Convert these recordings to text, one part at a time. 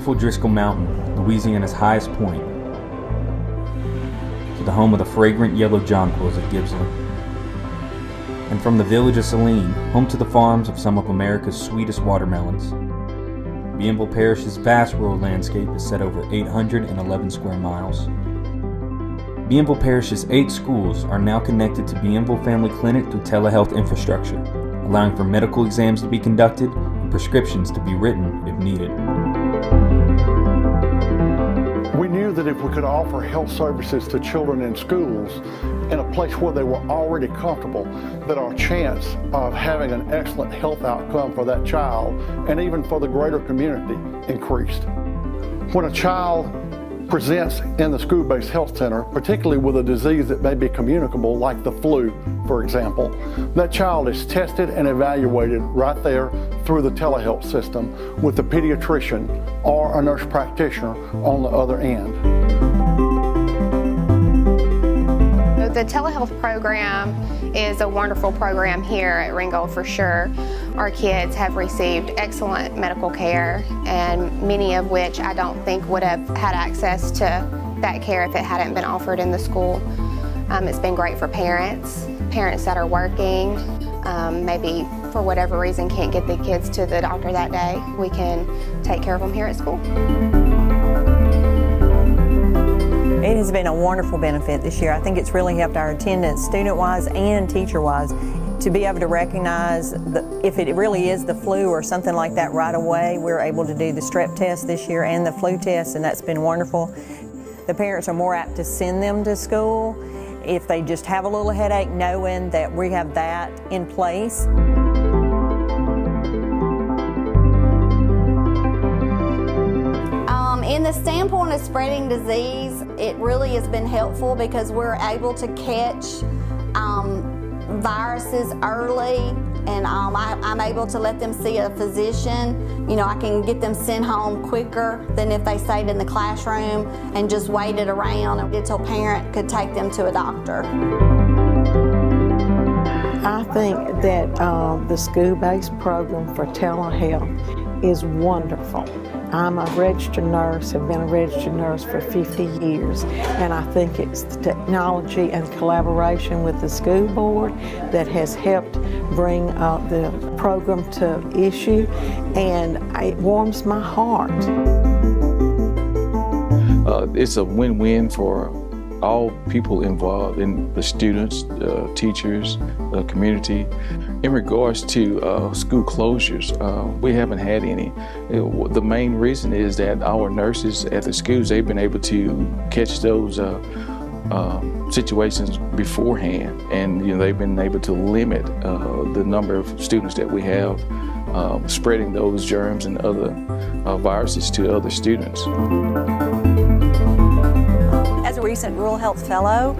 beautiful Driscoll Mountain, Louisiana's highest point, to the home of the fragrant yellow jonquils at Gibbsland. And from the village of Saline, home to the farms of some of America's sweetest watermelons. Bienville Parish's vast rural landscape is set over 811 square miles. Bienville Parish's 8 schools are now connected to Bienville Family Clinic through telehealth infrastructure, allowing for medical exams to be conducted and prescriptions to be written if needed. We knew that if we could offer health services to children in schools in a place where they were already comfortable, that our chance of having an excellent health outcome for that child and even for the greater community increased. When a child presents in the school-based health center, particularly with a disease that may be communicable like the flu, for example, that child is tested and evaluated right there through the telehealth system with the pediatrician or a nurse practitioner on the other end. The telehealth program is a wonderful program here at Ringgold for sure. Our kids have received excellent medical care, and many of which I don't think would have had access to that care if it hadn't been offered in the school. It's been great for parents that are working, maybe for whatever reason can't get the kids to the doctor that day. We can take care of them here at school. It has been a wonderful benefit this year. I think it's really helped our attendance, student-wise and teacher-wise, to be able to recognize if it really is the flu or something like that right away. We're able to do the strep test this year and the flu test, and that's been wonderful. The parents are more apt to send them to school if they just have a little headache, knowing that we have that in place. In the standpoint of spreading disease, it really has been helpful because we're able to catch viruses early, and I'm able to let them see a physician. You know, I can get them sent home quicker than if they stayed in the classroom and just waited around until a parent could take them to a doctor. I think that the school-based program for telehealth is wonderful. I'm a registered nurse, have been a registered nurse for 50 years, and I think it's the technology and collaboration with the school board that has helped bring the program to issue, and it warms my heart. It's a win-win for all people involved, in the students, teachers, the community. In regards to school closures, we haven't had any. The main reason is that our nurses at the schools, they've been able to catch those situations beforehand, and they've been able to limit the number of students that we have spreading those germs and other viruses to other students. As a recent Rural Health Fellow,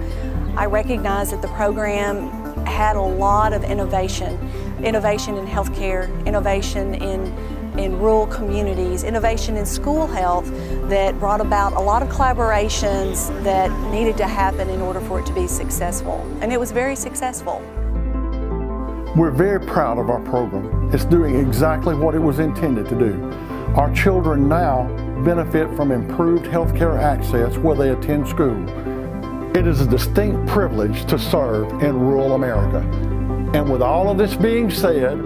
I recognize that the program had a lot of innovation in healthcare, innovation in rural communities, innovation in school health that brought about a lot of collaborations that needed to happen in order for it to be successful. And it was very successful. We're very proud of our program. It's doing exactly what it was intended to do. Our children now benefit from improved healthcare access where they attend school. It is a distinct privilege to serve in rural America. And with all of this being said,